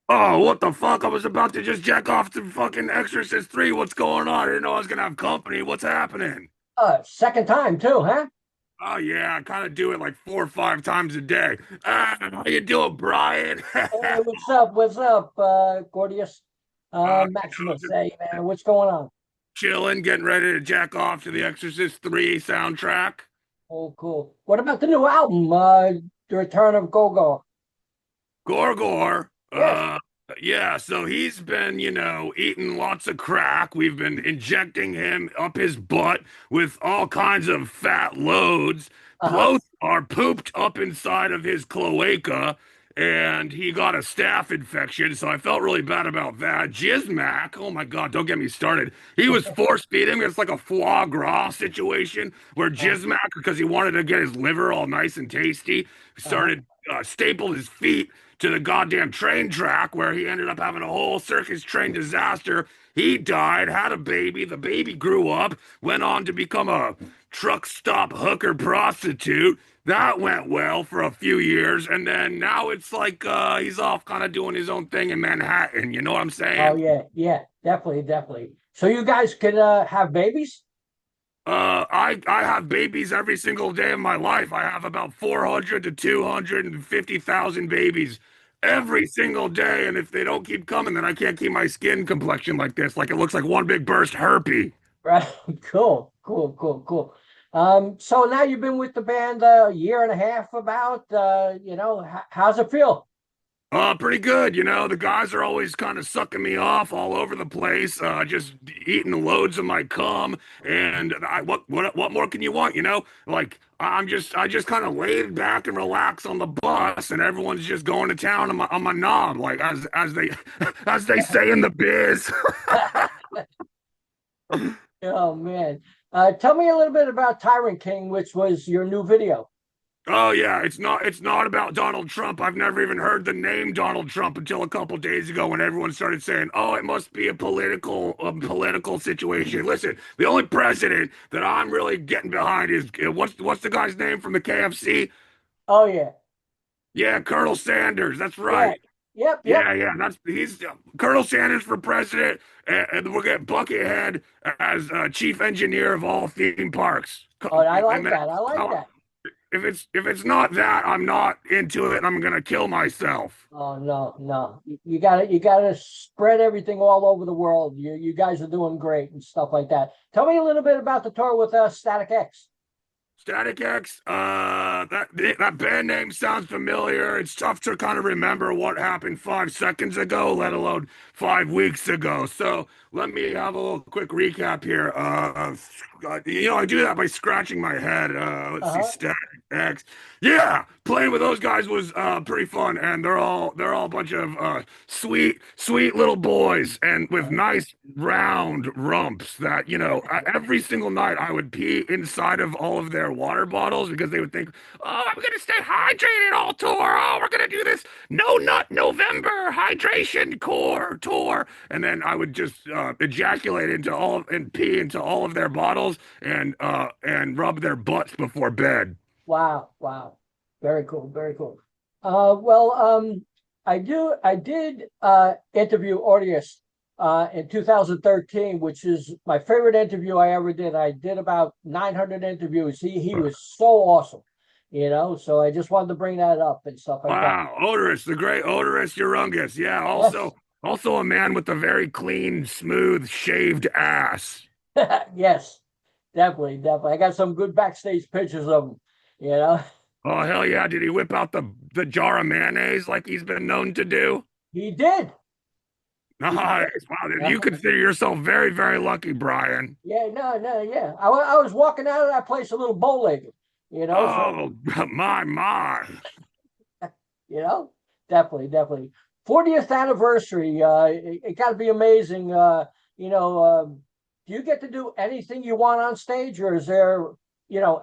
Oh, what the fuck? I was about to just jack off to fucking Exorcist 3. What's going on? I didn't know I was gonna have company. What's happening? Second time too, huh? Oh yeah, I kind of do it like 4 or 5 times a day. How you doing, Brian? Hey, what's up? What's up, Gordius uh, Maximus? just Hey, man, what's going on? chilling, getting ready to jack off to the Exorcist 3 soundtrack. Oh, cool. What about the new album, The Return of Gor Gor? Gor Gor. Yes. Yeah, so he's been, eating lots of crack. We've been injecting him up his butt with all kinds of fat loads. Uh-huh. Both are pooped up inside of his cloaca, and he got a staph infection, so I felt really bad about that. Jizmac, oh my God, don't get me started. He was force feeding. It's like a foie gras situation where Uh, Jizmac, because he wanted to get his liver all nice and tasty, uh-huh. started stapled his feet to the goddamn train track where he ended up having a whole circus train disaster. He died, had a baby. The baby grew up, went on to become a truck stop hooker prostitute. That went well for a few years, and then now it's like he's off kind of doing his own thing in Manhattan. You know what I'm Oh saying? yeah, yeah, definitely, definitely. So you guys can have babies? I have babies every single day of my life. I have about 400 to 250,000 babies every single day, and if they don't keep coming, then I can't keep my skin complexion like this. Like it looks like one big burst herpes. Right. Cool, cool, cool, cool. So now you've been with the band a year and a half about, how's it feel? Pretty good. The guys are always kind of sucking me off all over the place, just eating loads of my cum. And what more can you want? Like I just kind of laid back and relax on the bus, and everyone's just going to town on my knob, like as they as they say in the biz. Oh man. Tell me a little bit about Tyrant King, which was your new video. Oh yeah, it's not about Donald Trump. I've never even heard the name Donald Trump until a couple days ago when everyone started saying, "Oh, it must be a political situation." Listen, the only president that I'm really getting behind is what's the guy's name from the KFC? Oh yeah. Yeah, Colonel Sanders. That's Yeah. right. Yep, yep. Yeah, yeah, that's he's Colonel Sanders for president, and we'll get Buckethead as chief engineer of all theme parks. Oh, I And like then that. I like that. if it's not that, I'm not into it. And I'm gonna kill myself. Oh no, no. You gotta spread everything all over the world. You guys are doing great and stuff like that. Tell me a little bit about the tour with Static X. Static X, that band name sounds familiar. It's tough to kind of remember what happened 5 seconds ago, let alone 5 weeks ago. So let me have a little quick recap here. I do that by scratching my head. Let's see, Uh-huh. Static X. Yeah, playing with those guys was pretty fun, and they're all a bunch of sweet, sweet little boys, and with Uh-huh. nice round rumps that every single night I would pee inside of all of their water bottles because they would think, "Oh, I'm gonna stay hydrated all tour. Oh, we're gonna do this no nut November hydration core tour," and then I would just ejaculate into all and pee into all of their bottles and rub their butts before bed. Wow, wow. Very cool, very cool. Well, I did interview Oderus in 2013, which is my favorite interview I ever did. I did about 900 interviews. He was so awesome. So I just wanted to bring that up and stuff like that. Wow, Oderus, the great Oderus Urungus. Yeah, Yes. also a man with a very clean, smooth, shaved ass. Yes, definitely, definitely. I got some good backstage pictures of him. Oh hell yeah! Did he whip out the jar of mayonnaise like he's been known to do? He did. He Nice. did. Wow, then you consider yourself very, very lucky, Brian. Yeah, no, no, yeah. I was walking out of that place a little bow legged. So, Oh my. you know, definitely, definitely. 40th anniversary. It got to be amazing. You know, do you get to do anything you want on stage, or is there,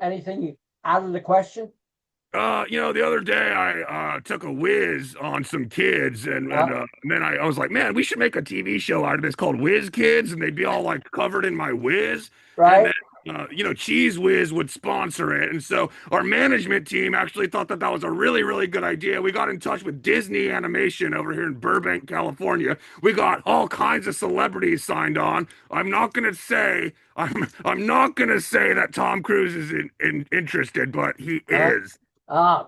anything out of the question? The other day I took a whiz on some kids, and and, Uh, uh, and then I was like, man, we should make a TV show out of this called Whiz Kids, and they'd be all like covered in my whiz. And then right? Cheese Whiz would sponsor it. And so our management team actually thought that that was a really, really good idea. We got in touch with Disney Animation over here in Burbank, California. We got all kinds of celebrities signed on. I'm not gonna say that Tom Cruise is interested, but he Uh, is.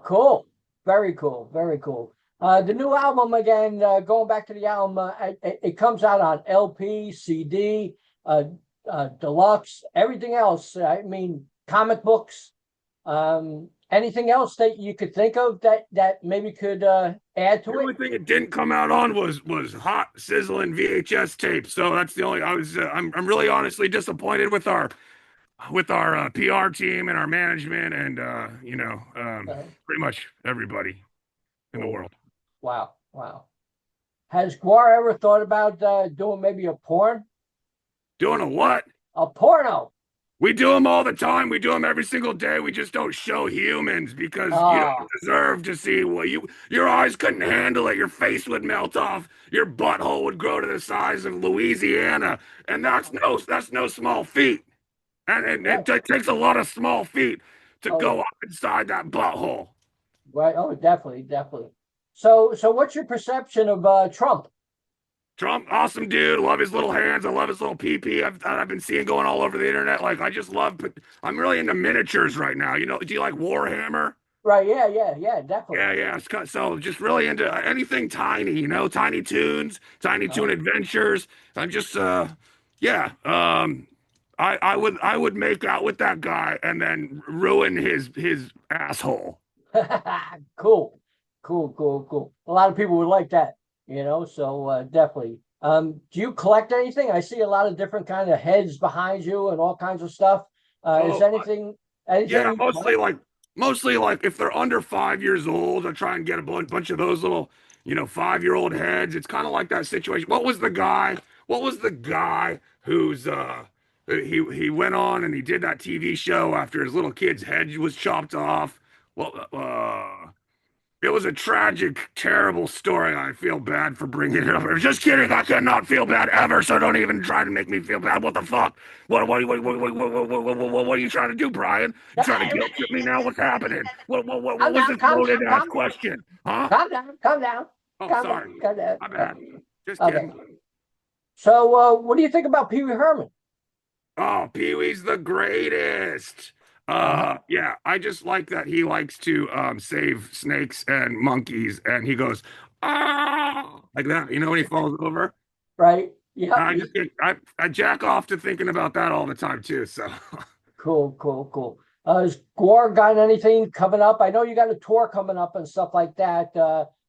cool. Very cool. Very cool. The new album again, going back to the album, it comes out on LP, CD, uh, deluxe, everything else. I mean, comic books. Anything else that you could think of that maybe could add The to it? only thing it didn't come out on was hot sizzling VHS tape. So that's the only I was I'm really honestly disappointed with our PR team and our management and Uh, pretty much everybody in the cool. world. Wow. Wow. Has GWAR ever thought about doing maybe a porn? Doing a what? A porno. We do them all the time. We do them every single day. We just don't show humans because you don't Ah, deserve to see what your eyes couldn't handle it. Your face would melt off. Your butthole would grow to the size of Louisiana, and that's no small feat. And right. it takes a lot of small feet to Oh go yeah. up inside that butthole. Right. Oh, definitely, definitely. So what's your perception of Trump? Trump, awesome dude. Love his little hands. I love his little pee. I've been seeing going all over the internet. Like I just love. I'm really into miniatures right now. Do you like Warhammer? Right. Yeah. Yeah. Yeah. Definitely. Yeah. So just really into anything tiny. Tiny Toons, Tiny Uh, Toon Adventures. I'm just yeah. I would make out with that guy and then ruin his asshole. cool. Cool. Cool. Cool. A lot of people would like that. So definitely. Do you collect anything? I see a lot of different kind of heads behind you and all kinds of stuff. Is Oh, anything yeah, you collect? mostly like if they're under 5 years old, I try and get a bunch of those little, 5-year-old heads. It's kind of like that situation. What was the guy who's he went on and he did that TV show after his little kid's head was chopped off? Well, it was a tragic, terrible story. I feel bad for bringing it up. Just kidding. I cannot feel bad ever. So don't even try to make me feel bad. What the fuck? What are you trying to do, Brian? You trying to guilt trip me now? What's happening? What Calm was down. this Calm loaded down. ass Calm, question? Huh? calm down. Calm down. Oh, Calm down. sorry. Calm down. My bad. Just Okay. kidding. So what do you think about Pee Wee Herman? Oh, Pee Wee's the greatest. Uh-huh. Yeah, I just like that he likes to save snakes and monkeys, and he goes, ah, like that. When he falls over. Right. Yep. I just I jack off to thinking about that all the time too. So Cool, cool, cool. Has Gore got anything coming up? I know you got a tour coming up and stuff like that.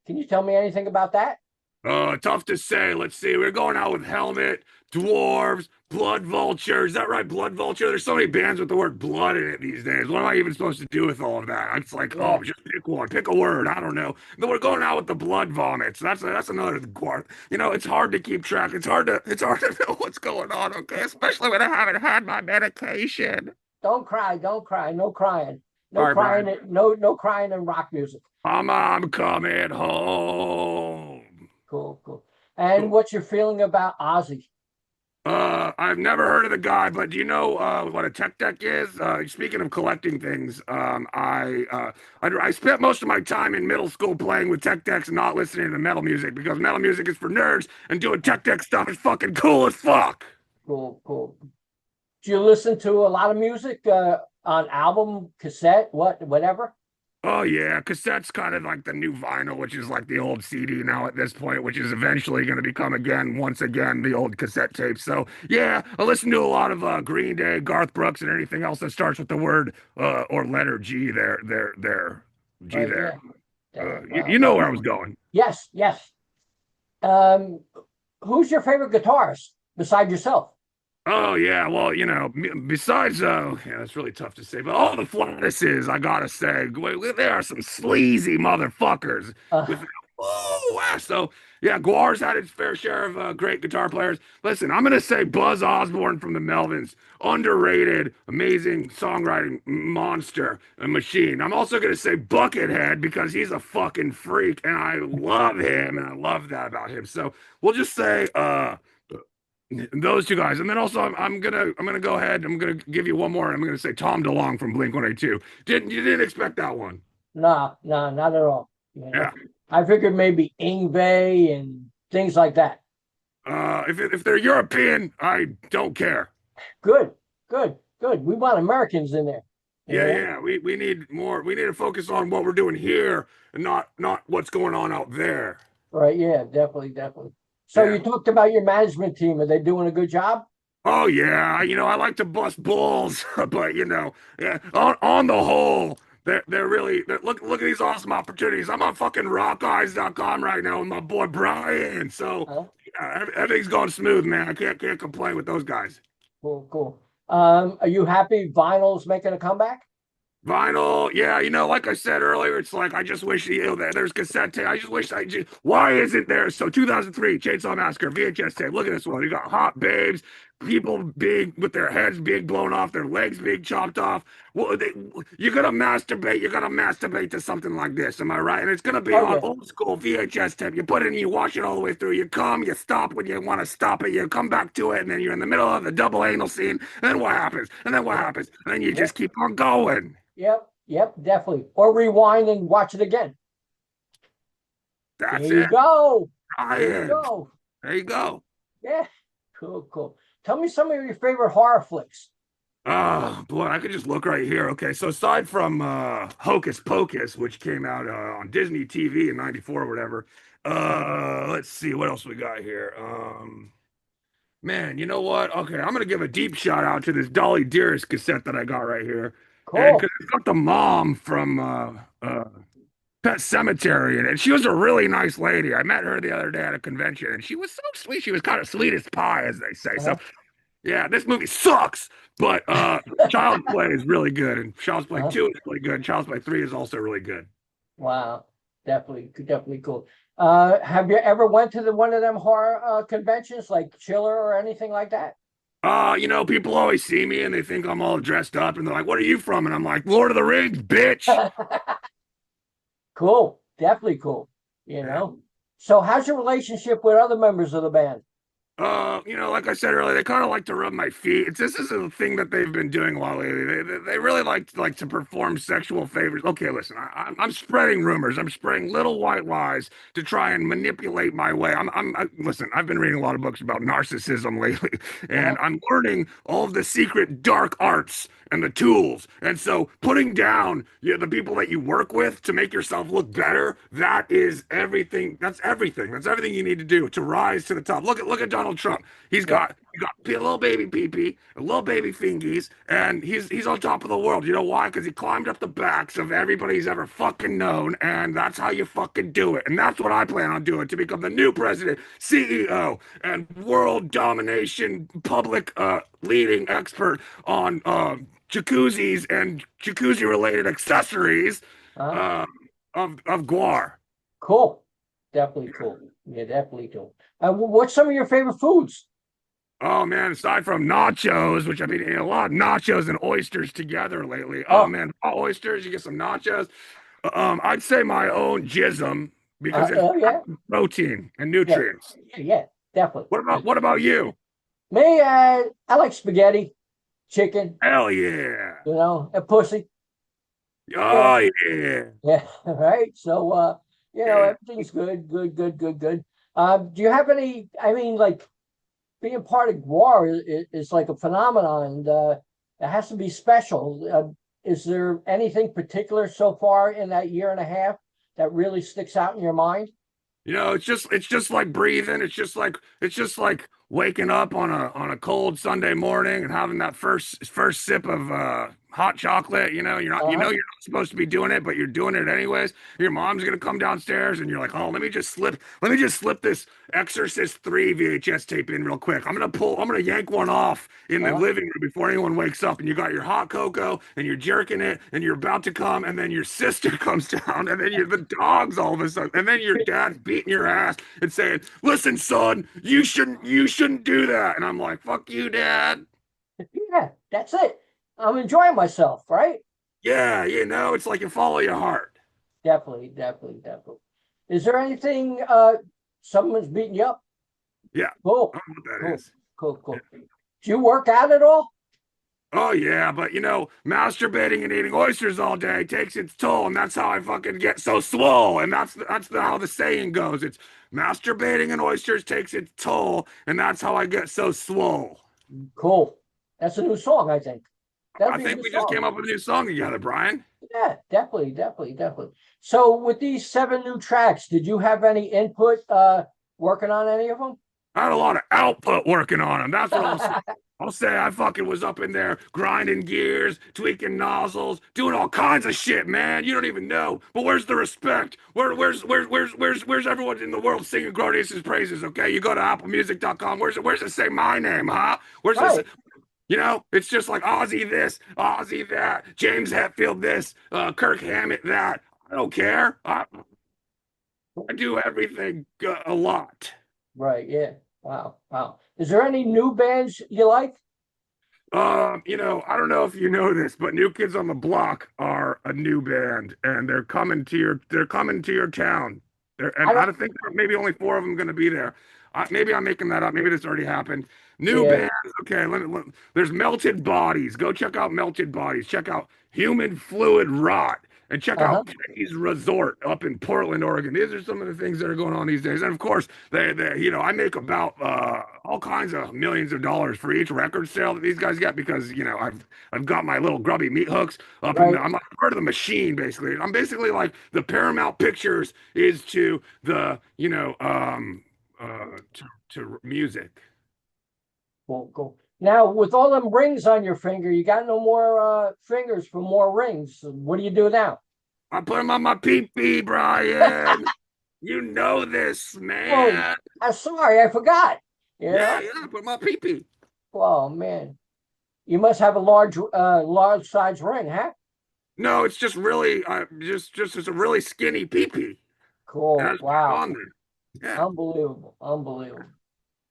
Can you tell me anything about that? tough to say. Let's see. We're going out with Helmet, Dwarves, Blood Vulture. Is that right? Blood Vulture. There's so many bands with the word blood in it these days. What am I even supposed to do with all of that? It's like, Yeah. oh, just pick one, pick a word. I don't know. But we're going out with the Blood Vomits. That's another part. It's hard to keep track. It's hard to know what's going on. Okay, especially when I haven't had my medication. Don't cry, don't cry, no crying. All No right, Brian. crying, no crying in rock music. I'm coming home. Cool, cool. And Cool. what's your feeling about Ozzy? I've never heard of the guy, but do you know what a tech deck is? Speaking of collecting things, I spent most of my time in middle school playing with tech decks and not listening to metal music because metal music is for nerds and doing tech deck stuff is fucking cool as fuck. Cool, cool. Do you listen to a lot of music on album, cassette, whatever? Oh yeah, cassette's kind of like the new vinyl, which is like the old CD now at this point, which is eventually going to become once again, the old cassette tape. So yeah, I listen to a lot of Green Day, Garth Brooks, and anything else that starts with the word or letter G. G Right, there. yeah. You know where I was going. Yes, yes. Um, who's your favorite guitarist beside yourself? Oh yeah, well, besides, yeah, that's really tough to say, but all the Flattises, I gotta say, there are some sleazy motherfuckers Uh, with so yeah, GWAR's had its fair share of great guitar players. Listen, I'm gonna say Buzz Osborne from the Melvins, underrated, amazing songwriting monster, a machine. I'm also gonna say Buckethead because he's a fucking freak, and I love him, and I love that about him. So we'll just say those two guys, and then also I'm gonna go ahead. I'm gonna give you one more. I'm gonna say Tom DeLonge from Blink 182. You didn't expect that one? Nah, nah, not at all. You Yeah. know, I figured maybe Ingve and things like that. If they're European, I don't care. Good, good, good. We want Americans in there. You Yeah, know, yeah. We need more. We need to focus on what we're doing here and not what's going on out there. right? Yeah, definitely, definitely. So Yeah. you talked about your management team. Are they doing a good job? Oh yeah, I like to bust balls, but yeah, on the whole, look at these awesome opportunities. I'm on fucking RockEyez.com right now with my boy Brian. So Huh? yeah, everything's going smooth, man. I can't complain with those guys. Cool, cool. Are you happy Vinyl's making a comeback? Vinyl, yeah, like I said earlier, it's like I just wish there's cassette tape. I just wish why isn't there? So 2003 Chainsaw Massacre VHS tape. Look at this one. You got hot babes, people being with their heads being blown off, their legs being chopped off. Well, you're gonna masturbate. You're gonna masturbate to something like this. Am I right? And it's gonna be Oh on yeah, old school VHS tape. You put it in, you watch it all the way through. You come, you stop when you want to stop it. You come back to it, and then you're in the middle of the double anal scene. And then what happens? And then what yep, happens? And then you yep, just keep on going. yep, yep, definitely. Or rewind and watch it again. There That's you it. go. There you Ryan. go. There you go. Yeah, cool, cool. Tell me some of your favorite horror flicks. Oh boy, I could just look right here. Okay, so aside from Hocus Pocus, which came out on Disney TV in '94 or whatever, let's see what else we got here. Man, you know what? Okay, I'm gonna give a deep shout out to this Dolly Dearest cassette that I got right here, and because Cool. it's got the mom from Pet Cemetery in it. She was a really nice lady. I met her the other day at a convention, and she was so sweet. She was kind of sweet as pie, as they say. So Uh-huh. yeah, this movie sucks, but Child's Play is really good, and Child's Play Uh-huh. 2 is really good, and Child's Play 3 is also really good. Wow, definitely, definitely cool. Have you ever went to the one of them horror conventions like Chiller or anything like that? People always see me and they think I'm all dressed up, and they're like, "What are you from?" And I'm like, "Lord of the Rings, bitch." Cool, definitely cool. You Yeah. know. So, how's your relationship with other members of the band? Like I said earlier, they kind of like to rub my feet. This is a thing that they've been doing a lot lately. They really like to perform sexual favors. Okay, listen, I'm spreading rumors. I'm spreading little white lies to try and manipulate my way. Listen. I've been reading a lot of books about narcissism lately, and Uh-huh. I'm learning all of the secret dark arts and the tools. And so, putting down the people that you work with to make yourself look better, that is everything. That's everything. That's everything you need to do to rise to the top. Look at Donald Trump. Yep. He got a little baby pee a little baby fingies, and he's on top of the world. You know why? Because he climbed up the backs of everybody he's ever fucking known, and that's how you fucking do it. And that's what I plan on doing to become the new president, CEO, and world domination, public leading expert on jacuzzis and jacuzzi related accessories Uh-huh. uh, of GWAR. Cool. Definitely cool. Yeah, definitely cool. What's some of your favorite foods? Oh man, aside from nachos, which I've been eating a lot of nachos and oysters together lately. Oh Oh, man, raw oysters, you get some nachos. I'd say my own jism because it's oh yeah, protein and yeah, nutrients. yeah, yeah, definitely. What about you? Me, I like spaghetti, chicken, Hell yeah. and pussy. You Oh know, yeah. yeah, right. So, Yeah. everything's good, good, good, good, good. Do you have any? I mean, like being part of GWAR is like a phenomenon. And, it has to be special. Is there anything particular so far in that year and a half that really sticks out in your mind? It's just like breathing. It's just like waking up on a cold Sunday morning and having that first sip of hot chocolate. Uh-huh. You're not supposed to be doing it, but you're doing it anyways. Your mom's gonna come downstairs and you're like, oh, let me just slip this Exorcist 3 VHS tape in real quick. I'm gonna yank one off in the Uh-huh. living room before anyone wakes up. And you got your hot cocoa and you're jerking it and you're about to come, and then your sister comes down, and then you're the dogs all of a sudden, and then your dad's beating your ass and saying, "Listen, son, you shouldn't do that." And I'm like, "Fuck you, dad." Yeah, that's it. I'm enjoying myself, right? Yeah, it's like you follow your heart. Definitely, definitely, definitely. Is there anything someone's beating you up? Yeah, Cool, I don't know what that cool, is. cool, cool. Do you work out at all? Oh yeah, but masturbating and eating oysters all day takes its toll, and that's how I fucking get so swole. And how the saying goes. It's masturbating and oysters takes its toll, and that's how I get so swole. Cool. That's a new song, I think. That'll I be a think new we just song. came up with a new song together, Brian. Yeah, definitely, definitely, definitely. So with these 7 new tracks, did you have any input working on any of them? I had a lot of output working on them. That's what I'll say. I'll say I fucking was up in there grinding gears, tweaking nozzles, doing all kinds of shit, man. You don't even know. But where's the respect? Where's everyone in the world singing Grodius's praises? Okay, you go to AppleMusic.com. Where's it say my name, huh? Where's this? Right, It's just like Ozzy this, Ozzy that, James Hetfield this, Kirk Hammett that. I don't care. I do everything a lot. right, yeah. Wow, wow. Is there any new bands you like? I don't know if you know this, but New Kids on the Block are a new band, and they're coming to your town. And I don't. I think there are maybe only 4 of them going to be there. Maybe I'm making that up. Maybe this already happened. New Yeah. bands. Okay, there's Melted Bodies. Go check out Melted Bodies. Check out Human Fluid Rot. And check Uh-huh. out Kenny's Resort up in Portland, Oregon. These are some of the things that are going on these days. And of course, I make about all kinds of millions of dollars for each record sale that these guys get because I've got my little grubby meat hooks up in. Right. I'm like part of the machine basically. I'm basically like the Paramount Pictures is to the to music. Cool, cool. Now, with all them rings on your finger, you got no more fingers for more rings. What do you do now? I put them on my pee-pee, Brian. You know this, Oh, man. I'm sorry, I forgot. You Yeah, know? yeah, I put my pee-pee. Oh man, you must have a large size ring, huh? No, it's just really, just it's a really skinny pee-pee, and I Cool. just put it Wow. on there. Yeah, Unbelievable. Unbelievable.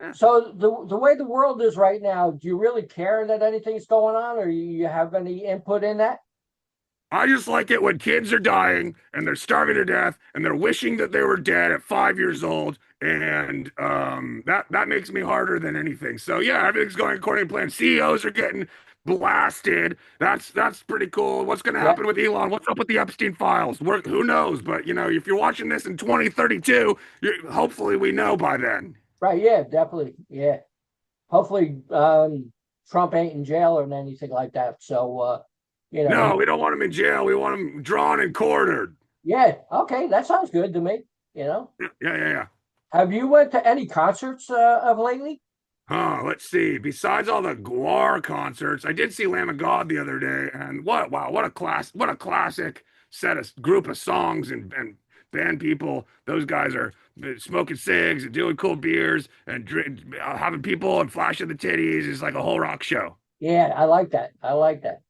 yeah. So the way the world is right now, do you really care that anything's going on, or you have any input in that? I just like it when kids are dying and they're starving to death and they're wishing that they were dead at 5 years old, and that makes me harder than anything. So yeah, everything's going according to plan. CEOs are getting blasted. That's pretty cool. What's going to Yeah. happen with Elon? What's up with the Epstein files? Who knows? But if you're watching this in 2032, hopefully we know by then. Right. Yeah. Definitely. Yeah. Hopefully, Trump ain't in jail or anything like that. So, No, we don't want him in jail. We want him drawn and quartered. yeah. Okay, that sounds good to me. You know, Yeah, yeah, yeah. have you went to any concerts of lately? Let's see. Besides all the GWAR concerts, I did see Lamb of God the other day, and what a classic group of songs and band people. Those guys are smoking cigs and doing cool beers and having people and flashing the titties. It's like a whole rock show. Yeah, I like that. I like that.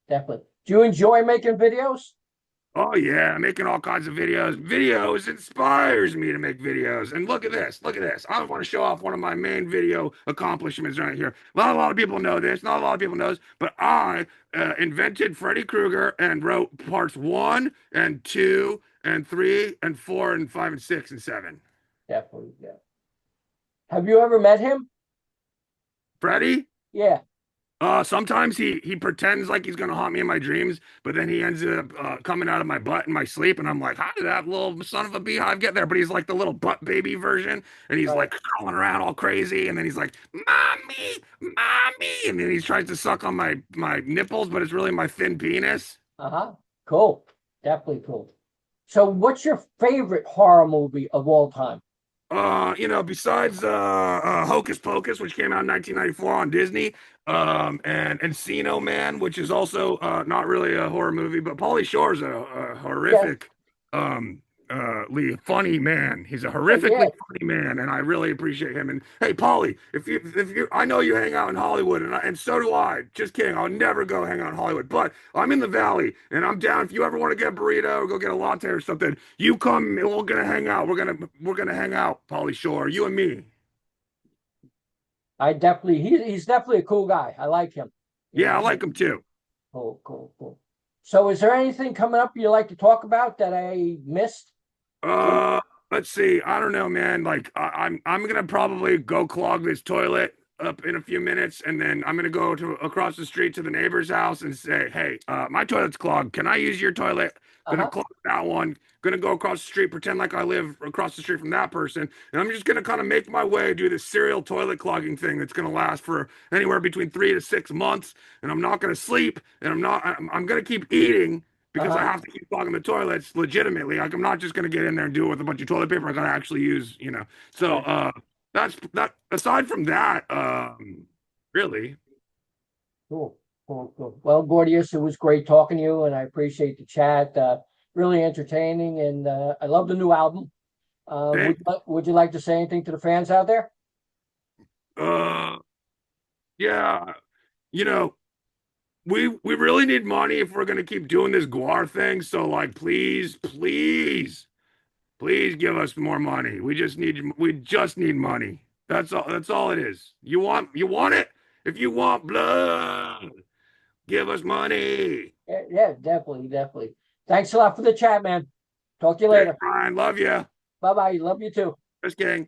Definitely. Do you enjoy making videos? Oh yeah, making all kinds of videos. Videos inspires me to make videos. And look at this. Look at this. I want to show off one of my main video accomplishments right here. Not a lot of people know this. Not a lot of people knows, but I invented Freddy Krueger and wrote parts 1 and 2 and 3 and 4 and 5 and 6 and 7. Definitely. Yeah. Have you ever met him? Freddy? Yeah. Sometimes he pretends like he's gonna haunt me in my dreams, but then he ends up coming out of my butt in my sleep, and I'm like, how did that little son of a beehive get there? But he's like the little butt baby version, and he's Right. like crawling around all crazy, and then he's like, mommy, mommy, and then he tries to suck on my nipples, but it's really my thin penis. Uh-huh. Cool. Definitely cool. So, what's your favorite horror movie of all time? Besides Hocus Pocus, which came out in 1994 on Disney, and Encino Man, which is also not really a horror movie, but Pauly Shore's a Yeah. horrific, funny man. He's a Yeah. horrifically funny man, and I really appreciate him. And hey, Pauly, if you, I know you hang out in Hollywood, and so do I. Just kidding. I'll never go hang out in Hollywood, but I'm in the Valley, and I'm down. If you ever want to get a burrito or go get a latte or something, you come. We're gonna hang out. We're gonna hang out, Pauly Shore. You and me. I definitely he's definitely a cool guy. I like him. You Yeah, I know. like him too. Cool, cool, cool. So is there anything coming up you like to talk about that I missed? Uh, let's see. I don't know, man. Like I'm gonna probably go clog this toilet up in a few minutes, and then I'm gonna go to across the street to the neighbor's house and say, "Hey, my toilet's clogged. Can I use your toilet?" Gonna Uh-huh. clog that one. Gonna go across the street, pretend like I live across the street from that person, and I'm just gonna kind of make my way, do this serial toilet clogging thing that's gonna last for anywhere between 3 to 6 months. And I'm not gonna sleep, and I'm gonna keep eating because I Uh-huh. have to keep clogging the toilets legitimately. Like I'm not just gonna get in there and do it with a bunch of toilet paper. I gotta actually use, you know. So Okay. that's that. Aside from that, really, Cool. Cool. Cool. Well, Gordius, it was great talking to you, and I appreciate the chat. Really entertaining, and I love the new album. thank. Would you like to say anything to the fans out there? Uh, yeah, you know, we really need money if we're gonna keep doing this GWAR thing. So like, please, please, please give us more money. We just need money. That's all it is. You want it? If you want blood, give us money. Yeah, yeah, definitely, definitely. Thanks a lot for the chat, man. Talk to you Thanks, later. Brian. Love you. Bye bye. Love you too. Just kidding.